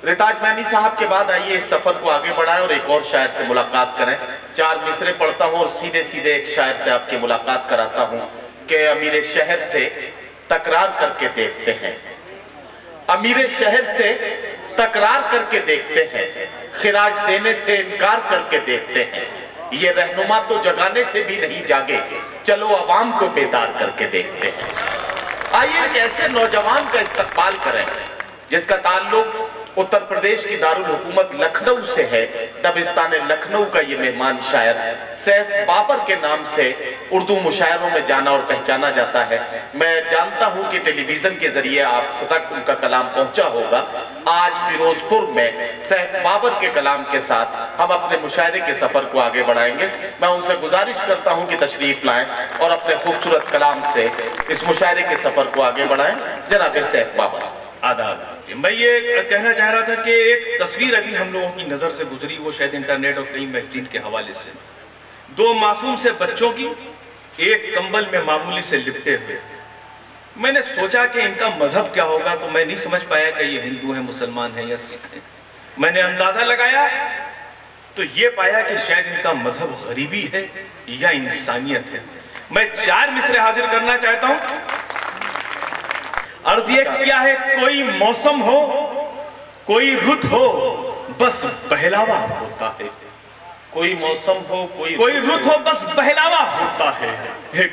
Ritaj many साहब के बाद आइए इस सफर को आगे बढ़ाएं और एक और शायर से मुलाकात करें। 4 मिसरे पढ़ता हूं और सीधे सीधे एक शायर से आपकी मुलाकात कराता हूं कि अमीर शहर से तकरार करके देखते हैं, अमीर शहर से तकरार करके देखते हैं, खिराज देने से इनकार करके देखते हैं, ये रहनुमा तो जगाने से भी नहीं जागे, चलो अवाम को बेदार करके देखते हैं। आइए एक ऐसे नौजवान का इस्तकबाल करें जिसका ताल्लुक उत्तर प्रदेश की दारुल हुकूमत लखनऊ से है। दबिस्तान लखनऊ का ये मेहमान शायर सैफ बाबर के नाम से उर्दू मुशायरों में जाना और पहचाना जाता है। मैं जानता हूं कि टेलीविजन के जरिए आप तक उनका कलाम पहुंचा होगा। आज फिरोजपुर में सैफ बाबर के कलाम के साथ हम अपने मुशायरे के सफर को आगे बढ़ाएंगे। मैं उनसे गुजारिश करता हूं कि तशरीफ लाएं और अपने खूबसूरत कलाम से इस मुशायरे के सफर को आगे बढ़ाएं। जनाब सैफ बाबर। आदाब। मैं ये कहना चाह रहा था कि एक तस्वीर अभी हम लोगों की नज़र से गुजरी, वो शायद इंटरनेट और कई मैगजीन के हवाले से, 2 मासूम से बच्चों की एक कंबल में मामूली से लिपटे हुए। मैंने सोचा कि इनका मजहब क्या होगा, तो मैं नहीं समझ पाया कि ये हिंदू हैं, मुसलमान हैं या सिख हैं। मैंने अंदाज़ा लगाया तो ये पाया कि शायद इनका मजहब गरीबी है या इंसानियत है। मैं 4 मिसरे हाजिर करना चाहता हूँ। अर्ज ये क्या है, कोई मौसम हो, कोई रुत हो, बस बहलावा होता है। कोई मौसम हो, कोई रुत हो, बस बहलावा होता है।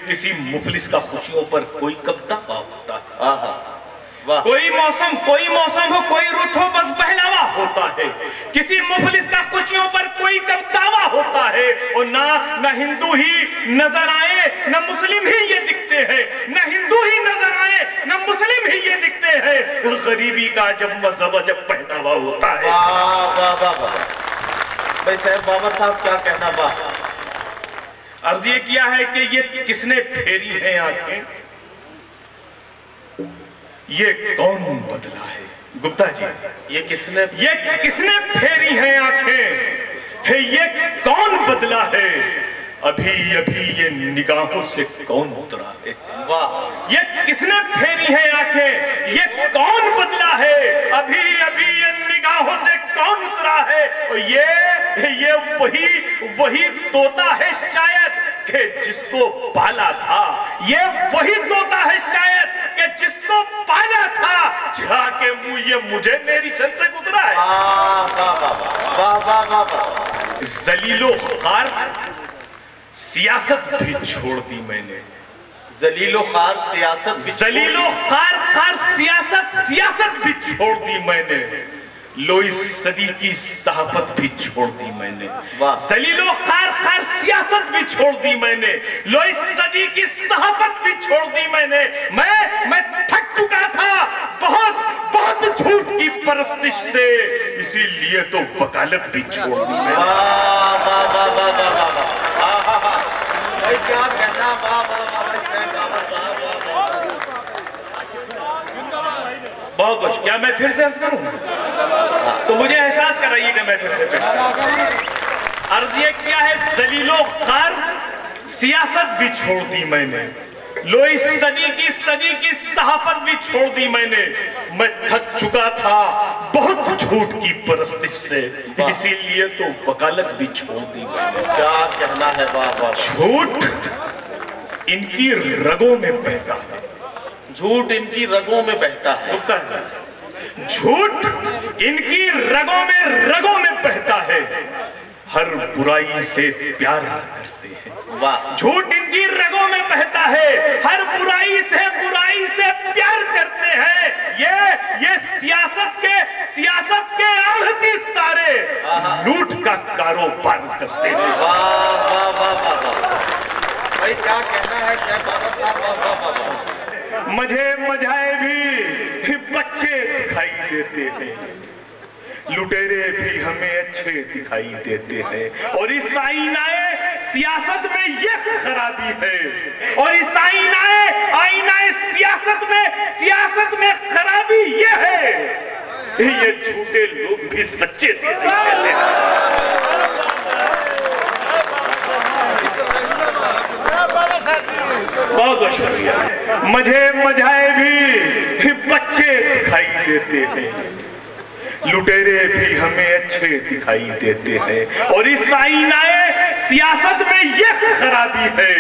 किसी मुफलिस का खुशियों पर कोई कब दावा होता है। कोई मौसम हो, कोई रुत हो, बस बहलावा होता है। किसी मुफलिस का खुशियों पर कोई कब दावा होता है। और ना हिंदू ही नजर आए, ना मुस्लिम ही ये दिखते हैं, ना हिंदू ही नजर आए, ना मुस्लिम ही ये दिखते हैं। गरीबी का जब मजहब, जब पहनावा होता है। भाई सैफ बाबर साहब क्या कहना। वाह। अर्ज ये किया है कि ये किसने फेरी है आंखें, ये कौन बदला है। गुप्ता जी, ये किसने फेरी है आंखें, है ये कौन बदला है। अभी अभी ये निगाहों से कौन उतरा है। वाह। ये किसने फेरी है आंखें, ये कौन बदला है। अभी अभी ये निगाहों से कौन उतरा है। और ये वही तोता है शायद कि जिसको पाला था। ये वही तोता है शायद कि जिसको पाला था। जाके मुंह ये मुझे मेरी छत से गुजरा है। जलीलो खार सियासत भी छोड़ दी मैंने। जलीलो खार सियासत भी छोड़ दी मैंने। लो इस सदी की सहाफत भी छोड़ दी मैंने। जलीलो खार सियासत भी छोड़ दी मैंने। लो इस सदी की सहाफत भी छोड़ दी मैंने। मैं थक चुका था बहुत झूठ की परस्तिश से, इसीलिए तो वकालत भी छोड़ दी मैंने। क्या कहना। बहुत कुछ। क्या मैं फिर से अर्ज करूं? तो मुझे एहसास कराइए कि मैं फिर से अर्ज ये क्या है। जलीलो खार सियासत भी छोड़ दी मैंने। लो इस सदी की सहाफत भी छोड़ दी मैंने। मैं थक चुका था बहुत झूठ की परस्तिश से, इसीलिए तो वकालत भी छोड़ दी मैंने। क्या कहना है। वाह। झूठ इनकी रगों में बहता है। झूठ इनकी रगों में बहता है। झूठ इनकी रगों में बहता है। हर बुराई से प्यार करते हैं। वाह। झूठ इनकी रगों में बहता है। हर बुराई से प्यार करते हैं। ये सियासत के आढ़ती सारे लूट का कारोबार करते हैं। भाई क्या कहना है सैफ बाबर साहब। मझाए भी बच्चे दिखाई देते हैं, लुटेरे भी हमें अच्छे दिखाई देते हैं। और इस आईनाए सियासत में ये खराबी है। और इस आईनाए सियासत में खराबी ये है। ये झूठे लोग भी सच्चे दिखाई देते हैं। बहुत शुक्रिया। मझाए भी बच्चे दिखाई देते हैं, लुटेरे भी हमें अच्छे दिखाई देते हैं, और इस आईनाए सियासत में ये खराबी है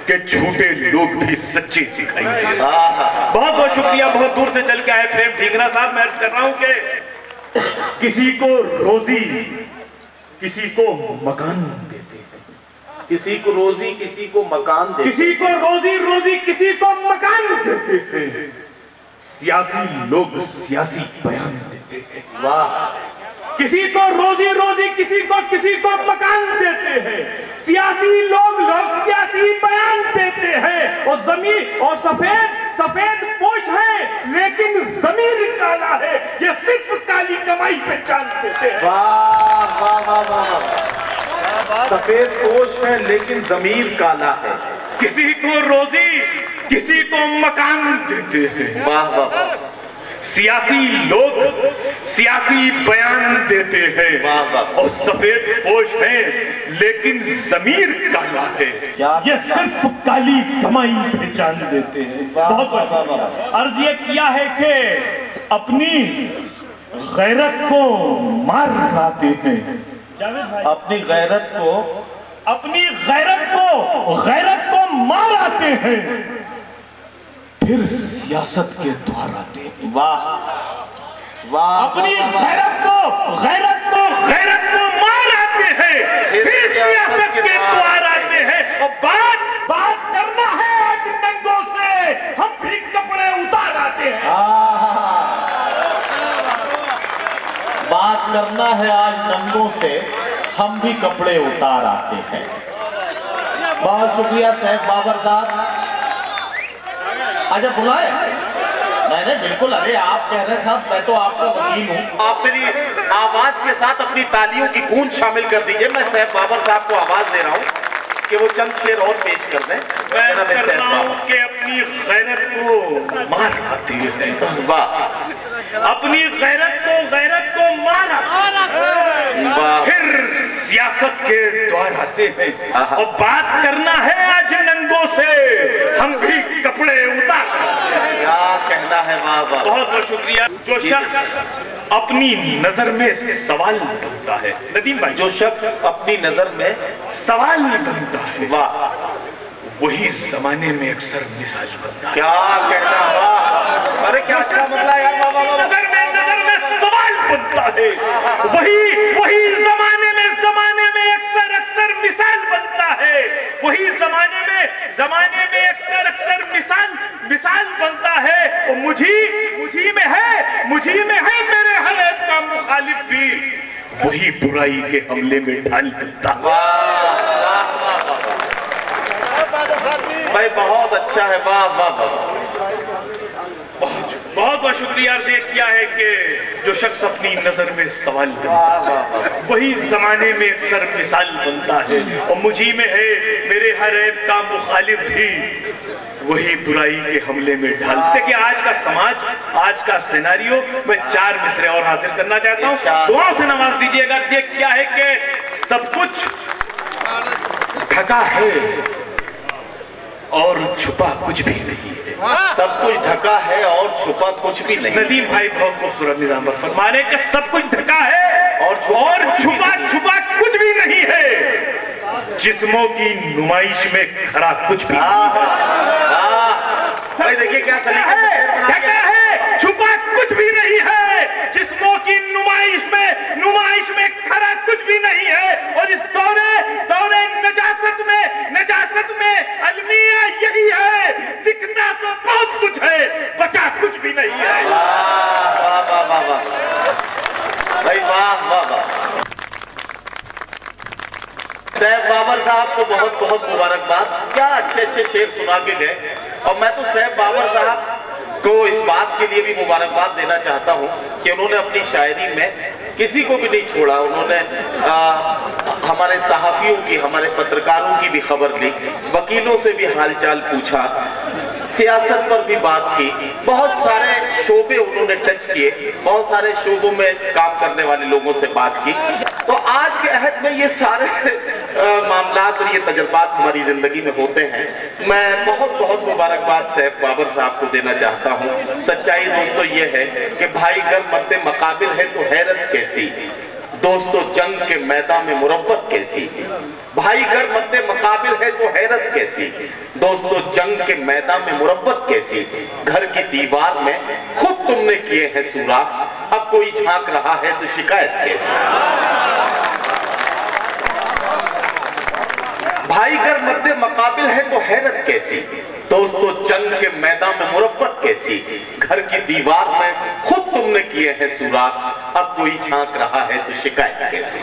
कि झूठे लोग भी सच्चे दिखाई देते हैं। बहुत बहुत शुक्रिया, बहुत दूर से चल के आए प्रेम ढींगरा साहब। मैं अर्ज कर रहा हूं कि किसी को रोजी, किसी को मकान देते हैं, किसी को रोजी, किसी को मकान देते, किसी को रोजी रोजी किसी को मकान देते हैं। सियासी लोग सियासी बयान देते हैं। वाह। किसी को रोजी रोजी किसी को मकान देते हैं। सियासी लोग सियासी बयान देते हैं, और जमीन और सफेद पोश है लेकिन जमीन काला है, ये सिर्फ काली कमाई पे जान देते हैं। वाह वाह वाह वाह। सफेद पोश है लेकिन जमीर काला है। किसी को रोजी किसी को मकान देते हैं। वाह वाह। सियासी लोग सियासी बयान देते हैं, वाह वाह। और सफेद पोश हैं लेकिन जमीर काला है, ये सिर्फ काली कमाई पहचान देते हैं। बहुत बहुत अर्ज ये किया है कि अपनी गैरत को मार लाते हैं, अपनी गैरत को मार आते हैं, फिर सियासत के द्वार आते हैं। वाह वाह। अपनी गैरत को मार आते हैं, फिर सियासत के द्वार आते हैं। और बात करना है आज नंगों से, हम भी कपड़े उतार आते हैं। बात करना है आज नंगों से, हम भी कपड़े उतार आते हैं। बहुत शुक्रिया सैफ बाबर साहब। अच्छा बुलाए? नहीं बिल्कुल। अरे आप कह रहे हैं साहब, मैं तो आपका वकील हूँ। आप मेरी आवाज के साथ अपनी तालियों की गूंज शामिल कर दीजिए। मैं सैफ बाबर साहब को आवाज दे रहा हूँ कि वो चंद शेर और पेश कर दें। मैं कर रहा हूँ कि अपनी गैरत को मार आती है। वाह। अपनी गैरत को मार आती है, फिर सियासत के द्वार आते हैं। और बात करना है आज नंगों से, हम भी कपड़े उतार। क्या कहना है। वाह वाह। बहुत बहुत शुक्रिया। जो शख्स अपनी नजर में सवाल बनता है, नदीम भाई, जो शख्स अपनी नजर में सवाल बनता है, वाह, वही जमाने में अक्सर मिसाल बनता है। क्या कहना। वाह। अरे क्या अच्छा मतलब यार। नजर में सवाल बनता है, वही जमाने में अक्सर मिसाल बनता है। वही जमाने में अक्सर मिसाल बनता है। और मुझी में है मेरे हर एक का मुखालिफ भी, वही बुराई के हमले में ढाल बनता है। भाई बहुत अच्छा है। वाह वाह वाह। बहुत बहुत शुक्रिया। अर्ज किया है कि जो शख्स अपनी नजर में सवाल बनता है, वही जमाने में अक्सर मिसाल बनता है। और मुझी में है मेरे हर ऐब का मुखालिफ भी, वही बुराई के हमले में ढालते। कि आज का समाज, आज का सिनेरियो, मैं 4 मिसरे और हाजिर करना चाहता हूँ। दुआओं से नवाज दीजिएगा। ये क्या है कि सब कुछ ढका है और छुपा कुछ भी नहीं है। सब कुछ ढका है और छुपा कुछ भी नहीं। नदीम भाई बहुत खूबसूरत निजाम फरमा रहे कि सब कुछ ढका है और छुपा कुछ भी नहीं है। जिस्मों की नुमाइश में खरा कुछ भी नहीं है। भाई देखिए क्या सलीका है। ढका है, छुपा कुछ भी नहीं है। जिस्मों की नुमाइश में खरा कुछ भी नहीं है। और इस दौरे नजासत में अलमिया यही है, दिखता तो बहुत कुछ है, बचा कुछ भी नहीं है। वाह वाह वाह वाह भाई। वाह वाह वाह। सैफ बाबर साहब को बहुत बहुत मुबारकबाद। क्या अच्छे अच्छे शेर सुना के गए। और मैं तो सैफ बाबर साहब को इस बात के लिए भी मुबारकबाद देना चाहता हूं कि उन्होंने अपनी शायरी में किसी को भी नहीं छोड़ा। उन्होंने हमारे सहाफियों की, हमारे पत्रकारों की भी खबर ली, वकीलों से भी हालचाल पूछा, सियासत पर भी बात की, बहुत सारे शोबे उन्होंने टच किए, बहुत सारे शोबों में काम करने वाले लोगों से बात की। तो आज के अहद में ये सारे मामलात और ये तजर्बात हमारी जिंदगी में होते हैं। मैं बहुत बहुत मुबारकबाद सैफ बाबर साहब को देना चाहता हूँ। सच्चाई दोस्तों ये है कि भाई गर मद्दे मकाबिल है तो हैरत कैसी, दोस्तों जंग के मैदान में मुरव्वत कैसी। भाई गर मद्दे मकाबिल है तो हैरत कैसी, दोस्तों जंग के मैदान में मुरव्वत कैसी। घर की दीवार में खुद तुमने किए हैं सुराख, अब कोई झांक रहा है तो शिकायत कैसी। भाई गर मद्दे मकाबिल है तो हैरत कैसी, दोस्तों जंग के मैदान में मुरव्वत कैसी। घर की दीवार में खुद तुमने किए हैं सुराख, अब कोई झांक रहा है तो शिकायत कैसी।